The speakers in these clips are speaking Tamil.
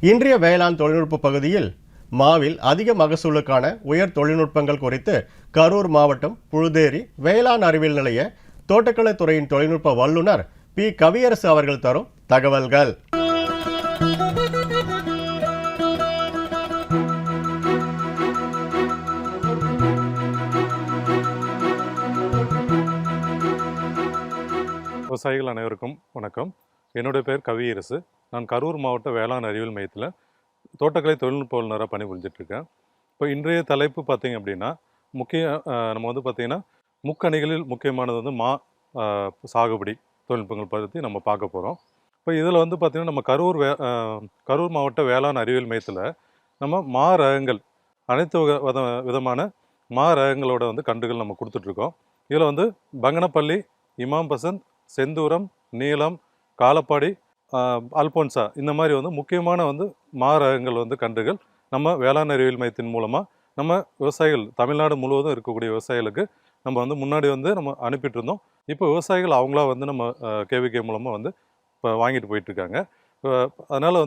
இன்றைய வேளாண் தொழில்நுட்ப பகுதியில் மாவில் அதிக மகசூலுக்கான உயர் தொழில்நுட்பங்கள் குறித்து கரூர் மாவட்டம் புழுதேரி வேளாண் அறிவியல் நிலைய தோட்டக்கலை துறையின் தொழில்நுட்ப வல்லுநர் பி கவியரசு அவர்கள் தரும் தகவல்கள். விவசாயிகள் அனைவருக்கும் வணக்கம். என்னுடைய பேர் கவியரசு. நான் கரூர் மாவட்ட வேளாண் அறிவியல் மையத்தில் தோட்டக்கலை தொழில்நுட்ப வல்லுநராக பணிபுரிஞ்சிட்ருக்கேன். இப்போ இன்றைய தலைப்பு பார்த்திங்க அப்படின்னா நம்ம பார்த்திங்கன்னா முக்கணிகளில் முக்கியமானது மா சாகுபடி தொழில்நுட்பங்கள் பற்றி நம்ம பார்க்க போகிறோம். இப்போ இதில் பார்த்திங்கன்னா நம்ம கரூர் மாவட்ட வேளாண் அறிவியல் மையத்தில் நம்ம மா ரகங்கள் அனைத்து விதமான மா ரகங்களோட கன்றுகள் நம்ம கொடுத்துட்ருக்கோம். இதில் பங்கனப்பள்ளி, இமாம் பசந்த், செந்தூரம், நீலம், காலப்பாடி, அல்போன்சா இந்த மாதிரி முக்கியமான மா ரகங்கள் கன்றுகள் நம்ம வேளாண் அறிவியல் மையத்தின் மூலமாக நம்ம விவசாயிகள் தமிழ்நாடு முழுவதும் இருக்கக்கூடிய விவசாயிகளுக்கு நம்ம முன்னாடி நம்ம அனுப்பிட்டு இருந்தோம். இப்போ விவசாயிகள் அவங்களா நம்ம கேவிகே மூலமாக இப்போ வாங்கிட்டு போயிட்டுருக்காங்க. அதனால்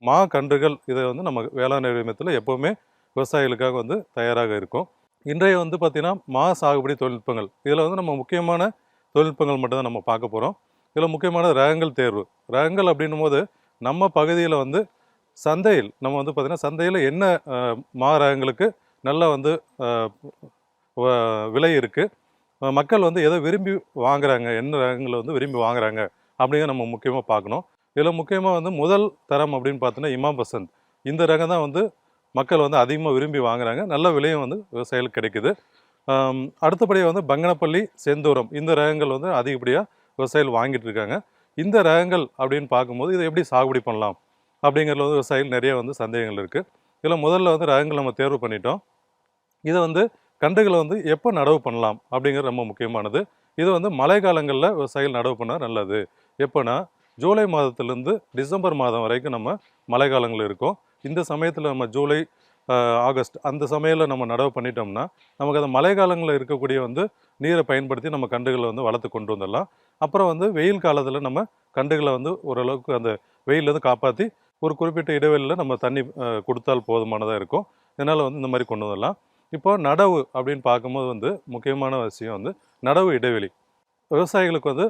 மா கன்றுகள் இதை நம்ம வேளாண் அறிவியல் மையத்தில் எப்போவுமே விவசாயிகளுக்காக தயாராக இருக்கும். இன்றைய பார்த்திங்கன்னா மா சாகுபடி தொழில்நுட்பங்கள் இதில் நம்ம முக்கியமான தொழில்நுட்பங்கள் மட்டும்தான் நம்ம பார்க்க போகிறோம். இதில் முக்கியமான ரகங்கள் தேர்வு. ரகங்கள் அப்படின்னும் போது நம்ம பகுதியில் சந்தையில் நம்ம பார்த்திங்கன்னா சந்தையில் என்ன மா ரகங்களுக்கு நல்ல விலை இருக்குது, மக்கள் எதை விரும்பி வாங்குறாங்க, என்ன ரகங்களை விரும்பி வாங்குறாங்க அப்படிங்கிற நம்ம முக்கியமாக பார்க்கணும். இதில் முக்கியமாக முதல் தரம் அப்படின்னு பார்த்தோன்னா இமாம் பசந்த். இந்த ரகம் தான் மக்கள் அதிகமாக விரும்பி வாங்குறாங்க. நல்ல விலையும் விவசாயிகளுக்கு கிடைக்குது. அடுத்தபடியாக பங்கனப்பள்ளி, செந்தூரம் இந்த ரகங்கள் அதிகப்படியாக விவசாயிகள் வாங்கிட்டு இருக்காங்க. இந்த ரகங்கள் அப்படின்னு பார்க்கும்போது இதை எப்படி சாகுபடி பண்ணலாம் அப்படிங்கிறதுல விவசாயிகள் நிறைய சந்தேகங்கள் இருக்குது. இதில் முதல்ல ரகங்கள் நம்ம தேர்வு பண்ணிட்டோம். இதை கன்றுகளை எப்போ நடவு பண்ணலாம் அப்படிங்கிறது ரொம்ப முக்கியமானது. இது மழை காலங்களில் விவசாயிகள் நடவு பண்ணால் நல்லது. எப்போனா ஜூலை மாதத்துலேருந்து டிசம்பர் மாதம் வரைக்கும் நம்ம மழை காலங்கள் இருக்கும். இந்த சமயத்தில் நம்ம ஜூலை, ஆகஸ்ட் அந்த சமயத்தில் நம்ம நடவு பண்ணிட்டோம்னா நமக்கு அந்த மழை காலங்களில் இருக்கக்கூடிய நீரை பயன்படுத்தி நம்ம கன்றுகளை வளர்த்து கொண்டு வந்துடலாம். அப்புறம் வெயில் காலத்தில் நம்ம கன்றுகளை ஓரளவுக்கு அந்த வெயிலேருந்து காப்பாற்றி ஒரு குறிப்பிட்ட இடைவெளியில் நம்ம தண்ணி கொடுத்தால் போதுமானதாக இருக்கும். இதனால் இந்த மாதிரி கொண்டு வந்துடலாம். இப்போ நடவு அப்படின்னு பார்க்கும்போது முக்கியமான விஷயம் நடவு இடைவெளி. விவசாயிகளுக்கு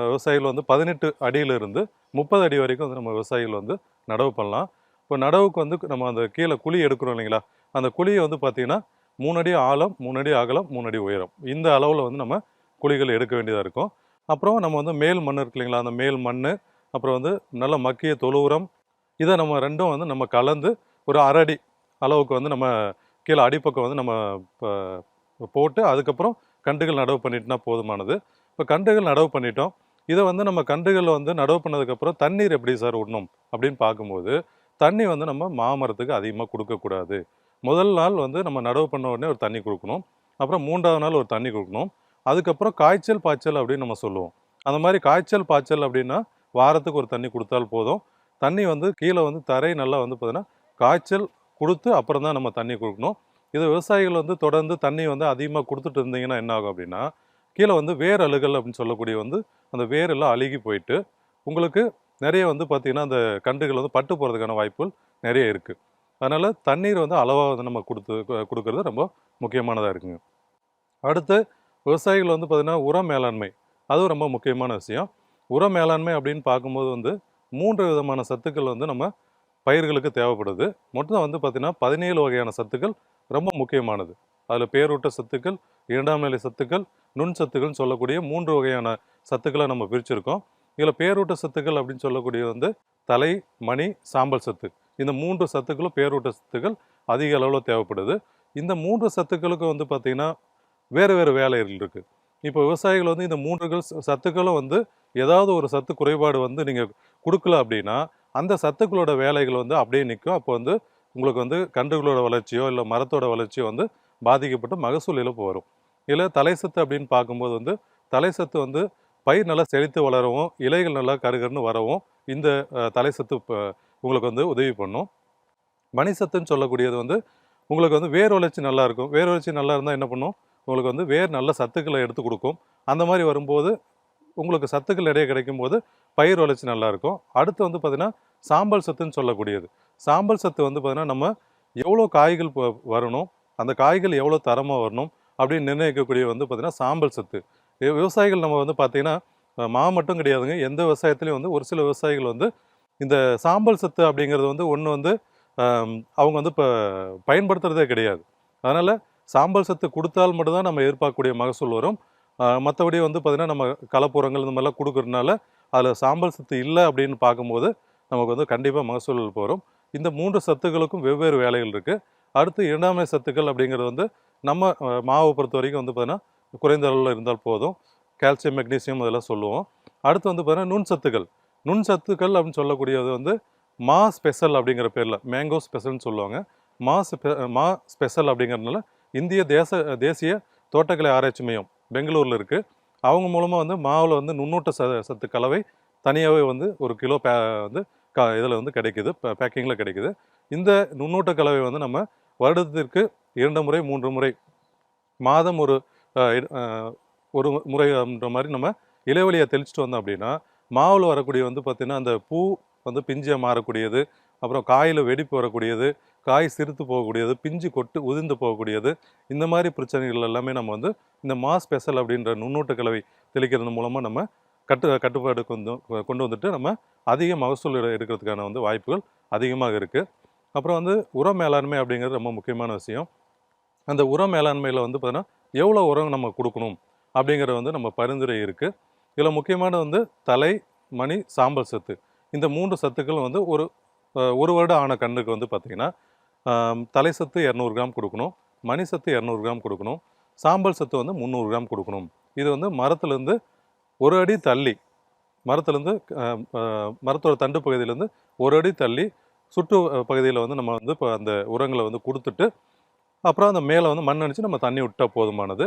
விவசாயிகள் 18 அடியிலிருந்து 30 அடி வரைக்கும் நம்ம விவசாயிகள் நடவு பண்ணலாம். இப்போ நடவுக்கு நம்ம அந்த கீழே குழி எடுக்கிறோம் இல்லைங்களா, அந்த குழியை பார்த்திங்கன்னா 3 அடி ஆழம், 3 அடி அகலம், 3 அடி உயரம் இந்த அளவில் நம்ம குழிகள் எடுக்க வேண்டியதாக இருக்கும். அப்புறம் நம்ம மேல் மண் இருக்கு இல்லைங்களா, அந்த மேல் மண், அப்புறம் நல்ல மக்கிய தொழு உரம், இதை நம்ம ரெண்டும் நம்ம கலந்து ஒரு 1/2 அடி அளவுக்கு நம்ம கீழே அடிப்பக்கம் நம்ம போட்டு அதுக்கப்புறம் கன்றுகள் நடவு பண்ணிட்டுனா போதுமானது. இப்போ கன்றுகள் நடவு பண்ணிட்டோம். இதை நம்ம கன்றுகள் நடவு பண்ணதுக்கப்புறம் தண்ணீர் எப்படி சார் விடணும் அப்படின்னு பார்க்கும்போது தண்ணி நம்ம மாமரத்துக்கு அதிகமாக கொடுக்கக்கூடாது. முதல் நாள் நம்ம நடவு பண்ண உடனே ஒரு தண்ணி கொடுக்கணும். அப்புறம் 3ஆவது நாள் ஒரு தண்ணி கொடுக்கணும். அதுக்கப்புறம் காய்ச்சல் பாய்ச்சல் அப்படின்னு நம்ம சொல்லுவோம். அந்த மாதிரி காய்ச்சல் பாய்ச்சல் அப்படின்னா வாரத்துக்கு ஒரு தண்ணி கொடுத்தால் போதும். தண்ணி கீழே தரை நல்லா பார்த்தீங்கன்னா காய்ச்சல் கொடுத்து அப்புறம் தான் நம்ம தண்ணி கொடுக்கணும். இது விவசாயிகள் தொடர்ந்து தண்ணி அதிகமாக கொடுத்துட்டு இருந்தீங்கன்னா என்ன ஆகும் அப்படின்னா கீழே வேர் அழுகல் அப்படின்னு சொல்லக்கூடிய அந்த வேரெல்லாம் அழுகி போயிட்டு உங்களுக்கு நிறைய பார்த்திங்கன்னா அந்த கன்றுகள் பட்டு போகிறதுக்கான வாய்ப்புகள் நிறைய இருக்குது. அதனால் தண்ணீர் அளவாக நம்ம கொடுக்கறது ரொம்ப முக்கியமானதாக இருக்குங்க. அடுத்து விவசாயிகள் பார்த்திங்கன்னா உர மேலாண்மை அதுவும் ரொம்ப முக்கியமான விஷயம். உர மேலாண்மை அப்படின்னு பார்க்கும்போது 3 விதமான சத்துக்கள் நம்ம பயிர்களுக்கு தேவைப்படுது. மொத்தம் பார்த்திங்கன்னா 17 வகையான சத்துக்கள் ரொம்ப முக்கியமானது. அதில் பேரூட்ட சத்துக்கள், 2ஆம் நிலை சத்துக்கள், நுண் சத்துக்கள்னு சொல்லக்கூடிய 3 வகையான சத்துக்களை நம்ம பிரிச்சிருக்கோம். இதில் பேரூட்ட சத்துக்கள் அப்படின்னு சொல்லக்கூடிய தலை, மணி, சாம்பல் சத்து இந்த 3 சத்துக்களும் பேரூட்ட சத்துக்கள் அதிக அளவில் தேவைப்படுது. இந்த 3 சத்துக்களுக்கு பார்த்திங்கன்னா வேறு வேறு வேலைகள் இருக்குது. இப்போ விவசாயிகள் இந்த 3 சத்துக்களும் ஏதாவது ஒரு சத்து குறைபாடு நீங்கள் கொடுக்கல அப்படின்னா அந்த சத்துக்களோட வேலைகள் அப்படியே நிற்கும். அப்போ உங்களுக்கு கன்றுகளோட வளர்ச்சியோ இல்லை மரத்தோட வளர்ச்சியோ பாதிக்கப்பட்டு மகசூல் இழப்பு வரும். இதில் தலை சத்து அப்படின்னு பார்க்கும்போது தலை சத்து பயிர் நல்லா செழித்து வளரவும் இலைகள் நல்லா கருகருன்னு வரவும் இந்த தலை சத்து உங்களுக்கு உதவி பண்ணும். மணி சத்துன்னு சொல்லக்கூடியது உங்களுக்கு வேர் வளர்ச்சி நல்லா இருக்கும். வேர் வளர்ச்சி நல்லா இருந்தால் என்ன பண்ணும், உங்களுக்கு வேர் நல்ல சத்துக்களை எடுத்து கொடுக்கும். அந்த மாதிரி வரும்போது உங்களுக்கு சத்துக்கள் நிறைய கிடைக்கும் போது பயிர் வளர்ச்சி நல்லாயிருக்கும். அடுத்து பார்த்திங்கன்னா சாம்பல் சத்துன்னு சொல்லக்கூடியது. சாம்பல் சத்து வந்து பார்த்தீங்கன்னா நம்ம எவ்வளோ காய்கள் வரணும், அந்த காய்கள் எவ்வளோ தரமாக வரணும் அப்படின்னு நிர்ணயிக்கக்கூடிய வந்து பார்த்தீங்கன்னா சாம்பல் சத்து. விவசாயிகள் நம்ம வந்து பார்த்தீங்கன்னா மா மட்டும் கிடையாதுங்க, எந்த விவசாயத்துலேயும் வந்து ஒரு சில விவசாயிகள் வந்து இந்த சாம்பல் சத்து அப்படிங்கிறது வந்து ஒன்று வந்து அவங்க வந்து இப்போ பயன்படுத்துகிறதே கிடையாது. அதனால் சாம்பல் சத்து கொடுத்தால் மட்டும்தான் நம்ம எதிர்பார்க்கக்கூடிய மகசூல் வரும். மற்றபடி வந்து பார்த்திங்கன்னா நம்ம கலப்புரங்கள் இந்த மாதிரிலாம் கொடுக்கறதுனால அதில் சாம்பல் சத்து இல்லை அப்படின்னு பார்க்கும்போது நமக்கு வந்து கண்டிப்பாக மகசூல் வரும். இந்த 3 சத்துக்களுக்கும் வெவ்வேறு வேலைகள் இருக்குது. அடுத்து இரண்டாமை சத்துக்கள் அப்படிங்கிறது வந்து நம்ம மாவை பொறுத்த வரைக்கும் வந்து பார்த்திங்கன்னா குறைந்த அளவில் இருந்தால் போதும். கால்சியம், மெக்னீசியம் அதெல்லாம் சொல்லுவோம். அடுத்து வந்து பார்த்திங்கன்னா நுண்சத்துக்கள். நுண்சத்துக்கள் அப்படின்னு சொல்லக்கூடியது வந்து மா ஸ்பெஷல் அப்படிங்கிற பேரில், மேங்கோ ஸ்பெஷல்னு சொல்லுவாங்க. மா ஸ்பெஷல் அப்படிங்கிறதுனால இந்திய தேசிய தோட்டக்கலை ஆராய்ச்சி மையம் பெங்களூரில் இருக்குது. அவங்க மூலமாக வந்து மாவில் வந்து நுண்ணூட்ட சத்து கலவை தனியாகவே வந்து ஒரு கிலோ வந்து இதில் வந்து கிடைக்குது, பேக்கிங்கில் கிடைக்குது. இந்த நுண்ணூட்ட கலவை வந்து நம்ம வருடத்திற்கு 2 முறை 3 முறை, மாதம் ஒரு முறைன்ற மாதிரி நம்ம இலைவெளியை தெளிச்சுட்டு வந்தோம் அப்படின்னா மாவில் வரக்கூடிய வந்து பார்த்திங்கன்னா அந்த பூ வந்து பிஞ்சியாக மாறக்கூடியது, அப்புறம் காயில் வெடிப்பு வரக்கூடியது, காய் சிறுத்து போகக்கூடியது, பிஞ்சு கொட்டு உதிர்ந்து போகக்கூடியது, இந்த மாதிரி பிரச்சனைகள் எல்லாமே நம்ம வந்து இந்த மா ஸ்பெஷல் அப்படின்ற நுண்ணூட்ட கலவை தெளிக்கிறது மூலமாக நம்ம கட்டுப்பாடு கொண்டு வந்துட்டு நம்ம அதிக மகசூல் எடுக்கிறதுக்கான வந்து வாய்ப்புகள் அதிகமாக இருக்குது. அப்புறம் வந்து உர மேலாண்மை அப்படிங்கிறது ரொம்ப முக்கியமான விஷயம். அந்த உர மேலாண்மையில் வந்து பார்த்தீங்கன்னா எவ்வளோ உரம் நம்ம கொடுக்கணும் அப்படிங்கிறது வந்து நம்ம பரிந்துரை இருக்குது. இதில் முக்கியமான வந்து தலை, மணி, சாம்பல் சத்து, இந்த 3 சத்துக்கள் வந்து ஒரு வருடம் ஆன கன்றுக்கு வந்து பார்த்திங்கன்னா தலை சத்து 200 கிராம் கொடுக்கணும், மணி சத்து 200 கிராம் கொடுக்கணும், சாம்பல் சத்து வந்து 300 கிராம் கொடுக்கணும். இது வந்து மரத்துலேருந்து 1 அடி தள்ளி, மரத்தோட தண்டு பகுதியிலேருந்து 1 அடி தள்ளி சுற்று பகுதியில் வந்து நம்ம வந்து இப்போ அந்த உரங்களை வந்து கொடுத்துட்டு அப்புறம் அந்த மேலே வந்து மண் அடித்து நம்ம தண்ணி விட்டால் போதுமானது.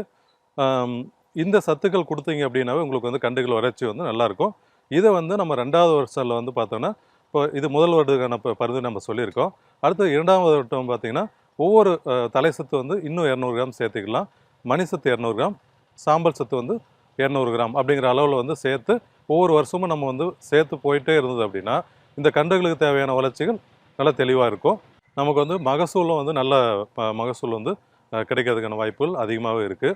இந்த சத்துக்கள் கொடுத்தீங்க அப்படின்னாவே உங்களுக்கு வந்து கண்டுகள் வளர்ச்சி வந்து நல்லாயிருக்கும். இதை வந்து நம்ம 2வது வருஷத்தில் வந்து பார்த்தோன்னா, இப்போ இது முதல் வருடத்துக்கான பரிந்துரை நம்ம சொல்லியிருக்கோம். அடுத்து 2வது வருடம் பார்த்திங்கன்னா ஒவ்வொரு தலை சத்து வந்து இன்னும் 200 கிராம் சேர்த்துக்கலாம், மணி சத்து 200 கிராம், சாம்பல் சத்து வந்து 200 கிராம் அப்படிங்கிற அளவில் வந்து சேர்த்து ஒவ்வொரு வருஷமும் நம்ம வந்து சேர்த்து போயிட்டே இருந்தது அப்படின்னா இந்த கன்றுகளுக்கு தேவையான வளர்ச்சிகள் நல்லா தெளிவாக இருக்கும். நமக்கு வந்து மகசூலும் வந்து நல்ல மகசூல் வந்து கிடைக்கிறதுக்கான வாய்ப்புகள் அதிகமாகவே இருக்குது.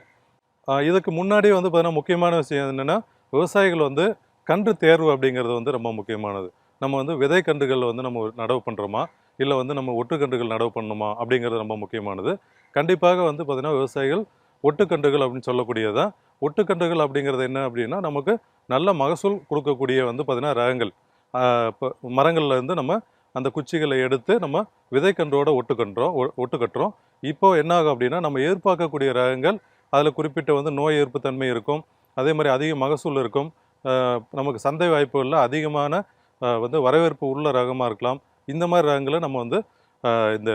இதுக்கு முன்னாடி வந்து பார்த்தீங்கன்னா முக்கியமான விஷயம் என்னென்னா, விவசாயிகள் வந்து கன்று தேர்வு அப்படிங்கிறது வந்து ரொம்ப முக்கியமானது. நம்ம வந்து விதை கன்றுகள் வந்து நம்ம நடவு பண்ணுறோமா, இல்லை வந்து நம்ம ஒட்டுக்கன்றுகள் நடவு பண்ணணுமா அப்படிங்கிறது ரொம்ப முக்கியமானது. கண்டிப்பாக வந்து பார்த்திங்கன்னா விவசாயிகள் ஒட்டுக்கன்றுகள் அப்படின்னு சொல்லக்கூடியதான். ஒட்டுக்கன்றுகள் அப்படிங்கிறது என்ன அப்படின்னா, நமக்கு நல்ல மகசூல் கொடுக்கக்கூடிய வந்து பார்த்திங்கன்னா ரகங்கள். இப்போ மரங்கள்லேருந்து நம்ம அந்த குச்சிகளை எடுத்து நம்ம விதைக்கன்றோட ஒட்டுக்கட்டுறோம். இப்போ என்ன ஆகும் அப்படின்னா, நம்ம எதிர்பார்க்கக்கூடிய ரகங்கள் அதில் குறிப்பிட்ட வந்து நோய் எதிர்ப்பு தன்மை இருக்கும், அதே மாதிரி அதிக மகசூல் இருக்கும், நமக்கு சந்தை வாய்ப்புகளில் அதிகமான வந்து வரவேற்பு உள்ள ரகமாக இருக்கலாம். இந்த மாதிரி ரகங்களை நம்ம வந்து இந்த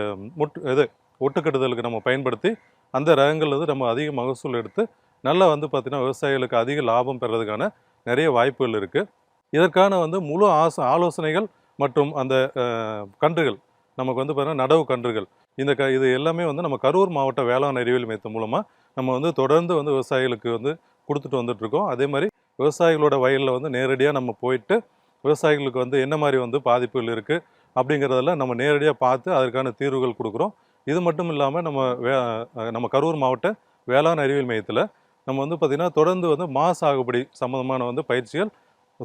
ஒட்டுக்கட்டுதலுக்கு நம்ம பயன்படுத்தி அந்த ரகங்கள் வந்து நம்ம அதிக மகசூல் எடுத்து நல்லா வந்து பார்த்திங்கன்னா விவசாயிகளுக்கு அதிக லாபம் பெறதுக்கான நிறைய வாய்ப்புகள் இருக்குது. இதற்கான வந்து முழு ஆலோசனைகள் மற்றும் அந்த கன்றுகள் நமக்கு வந்து பார்த்தீங்கன்னா நடவு கன்றுகள் இது எல்லாமே வந்து நம்ம கரூர் மாவட்ட வேளாண் அறிவியல் மையத்தின் மூலமாக நம்ம வந்து தொடர்ந்து வந்து விவசாயிகளுக்கு வந்து கொடுத்துட்டு வந்துட்டுருக்கோம். அதே மாதிரி விவசாயிகளோட வயலில் வந்து நேரடியாக நம்ம போயிட்டு விவசாயிகளுக்கு வந்து என்ன மாதிரி வந்து பாதிப்புகள் இருக்குது அப்படிங்கிறதெல்லாம் நம்ம நேரடியாக பார்த்து அதற்கான தீர்வுகள் கொடுக்குறோம். இது மட்டும் இல்லாமல் நம்ம கரூர் மாவட்ட வேளாண் அறிவியல் மையத்தில் நம்ம வந்து பார்த்திங்கன்னா தொடர்ந்து வந்து சாகுபடி சம்மந்தமான வந்து பயிற்சிகள்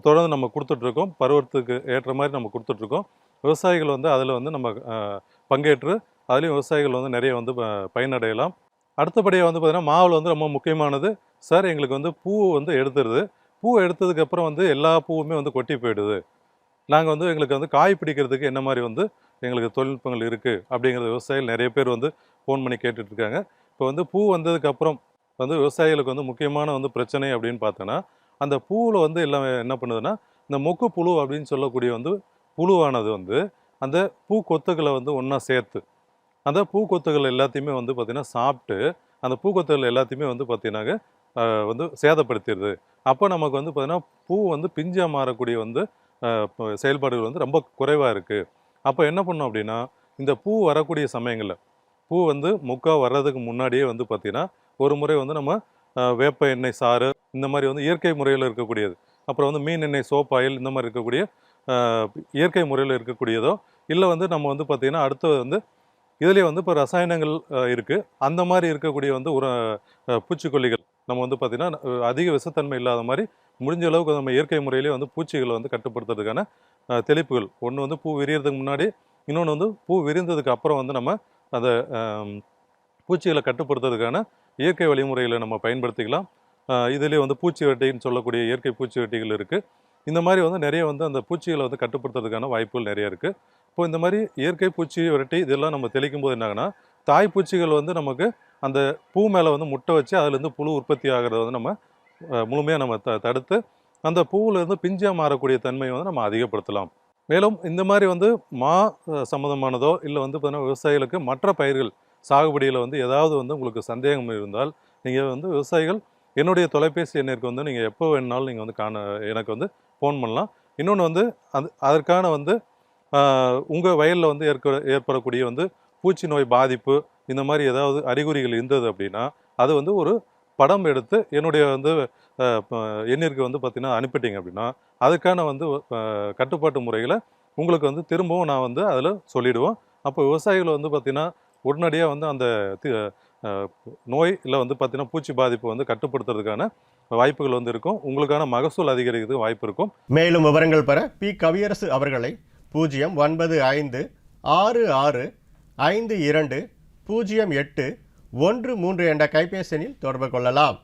தொடர்ந்து நம்ம கொடுத்துட்ருக்கோம். பருவத்துக்கு ஏற்ற மாதிரி நம்ம கொடுத்துட்ருக்கோம். விவசாயிகள் வந்து அதில் வந்து நம்ம பங்கேற்று அதுலேயும் விவசாயிகள் வந்து நிறைய வந்து பயனடையலாம். அடுத்தபடியாக வந்து பார்த்திங்கன்னா மாவில் வந்து ரொம்ப முக்கியமானது, சார் எங்களுக்கு வந்து பூ வந்து எடுத்துருது, பூ எடுத்ததுக்கப்புறம் வந்து எல்லா பூவுமே வந்து கொட்டி போயிடுது, நாங்கள் வந்து எங்களுக்கு வந்து காய் பிடிக்கிறதுக்கு என்ன மாதிரி வந்து எங்களுக்கு தொழில்நுட்பங்கள் இருக்குது அப்படிங்கிறது விவசாயிகள் நிறைய பேர் வந்து ஃபோன் பண்ணி கேட்டுட்ருக்காங்க. இப்போ வந்து பூ வந்ததுக்கப்புறம் வந்து விவசாயிகளுக்கு வந்து முக்கியமான வந்து பிரச்சனை அப்படின்னு பார்த்தோன்னா, அந்த பூவில் வந்து எல்லாம் என்ன பண்ணுதுன்னா, இந்த மொக்கு புழு அப்படின்னு சொல்லக்கூடிய வந்து புழுவானது வந்து அந்த பூக்கொத்துகளை வந்து ஒன்றா சேர்த்து அந்த பூக்கொத்துகள் எல்லாத்தையுமே வந்து பார்த்திங்கன்னா சாப்பிட்டு அந்த பூக்கொத்துகள் எல்லாத்தையுமே வந்து பார்த்திங்கனாக்க வந்து சேதப்படுத்திடுது. அப்போ நமக்கு வந்து பார்த்திங்கன்னா பூ வந்து பிஞ்சாக மாறக்கூடிய வந்து செயல்பாடுகள் வந்து ரொம்ப குறைவாக இருக்குது. அப்போ என்ன பண்ணோம் அப்படின்னா, இந்த பூ வரக்கூடிய சமயங்களில் பூ வந்து மொக்கா வர்றதுக்கு முன்னாடியே வந்து பார்த்திங்கன்னா ஒரு முறை வந்து நம்ம வேப்ப எண்ணெய் சாறு இந்த மாதிரி வந்து இயற்கை முறையில் இருக்கக்கூடியது, அப்புறம் வந்து மீன் எண்ணெய், சோப் ஆயில் இந்த மாதிரி இருக்கக்கூடிய இயற்கை முறையில் இருக்கக்கூடியதோ இல்லை வந்து நம்ம வந்து பார்த்திங்கன்னா அடுத்து வந்து இதுலேயே வந்து இப்போ ரசாயனங்கள் இருக்குது. அந்த மாதிரி இருக்கக்கூடிய வந்து பூச்சிக்கொல்லிகள் நம்ம வந்து பார்த்திங்கன்னா அதிக விஷத்தன்மை இல்லாத மாதிரி முடிஞ்ச அளவுக்கு நம்ம இயற்கை முறையிலே வந்து பூச்சிகளை வந்து கட்டுப்படுத்துறதுக்கான தெளிப்புகள் ஒன்று வந்து பூ விரியறதுக்கு முன்னாடி, இன்னொன்று வந்து பூ விரிந்ததுக்கு அப்புறம் வந்து நம்ம அதை பூச்சிகளை கட்டுப்படுத்துறதுக்கான இயற்கை வழிமுறைகளை நம்ம பயன்படுத்திக்கலாம். இதுலேயே வந்து பூச்சி வெட்டின்னு சொல்லக்கூடிய இயற்கை பூச்சி வெட்டிகள் இருக்குது. இந்த மாதிரி வந்து நிறைய வந்து அந்த பூச்சிகளை வந்து கட்டுப்படுத்துறதுக்கான வாய்ப்புகள் நிறைய இருக்குது. இப்போ இந்த மாதிரி இயற்கை பூச்சி விரட்டி இதெல்லாம் நம்ம தெளிக்கும் போது என்னாகுன்னா, தாய் பூச்சிகள் வந்து நமக்கு அந்த பூ மேலே வந்து முட்டை வச்சு அதுலேருந்து புழு உற்பத்தி ஆகிறத வந்து நம்ம முழுமையாக நம்ம தடுத்து அந்த பூவிலேருந்து பிஞ்சாக மாறக்கூடிய தன்மையை வந்து நம்ம அதிகப்படுத்தலாம். மேலும் இந்த மாதிரி வந்து சம்மந்தமானதோ இல்லை வந்து பார்த்தீங்கன்னா விவசாயிகளுக்கு மற்ற பயிர்கள் சாகுபடியில் வந்து ஏதாவது வந்து உங்களுக்கு சந்தேகம் இருந்தால் நீங்கள் வந்து விவசாயிகள் என்னுடைய தொலைபேசி எண்ணிற்கு வந்து நீங்கள் எப்போ வேணுனாலும் நீங்கள் வந்து எனக்கு வந்து ஃபோன் பண்ணலாம். இன்னொன்று வந்து அதற்கான வந்து உங்கள் வயலில் வந்து ஏற்படக்கூடிய வந்து பூச்சி நோய் பாதிப்பு இந்த மாதிரி ஏதாவது அறிகுறிகள் இருந்தது அப்படின்னா அது வந்து ஒரு படம் எடுத்து என்னுடைய வந்து எண்ணிற்கு வந்து பார்த்திங்கன்னா அனுப்பிட்டீங்க அப்படின்னா அதுக்கான வந்து கட்டுப்பாட்டு முறைகளை உங்களுக்கு வந்து திரும்பவும் நான் வந்து அதில் சொல்லிவிடுவோம். அப்போ விவசாயிகள் வந்து பார்த்திங்கன்னா உடனடியாக வந்து அந்த நோய் இல்லை வந்து பார்த்திங்கன்னா பூச்சி பாதிப்பு வந்து கட்டுப்படுத்துறதுக்கான வாய்ப்புகள் வந்து இருக்கும். உங்களுக்கான மகசூல் அதிகரிக்கிறதுக்கு வாய்ப்பு இருக்கும். மேலும் விவரங்கள் பெற பி. கவியரசு அவர்களை 09566520813 என்ற கைபேசி எண்ணில் தொடர்பு கொள்ளலாம்.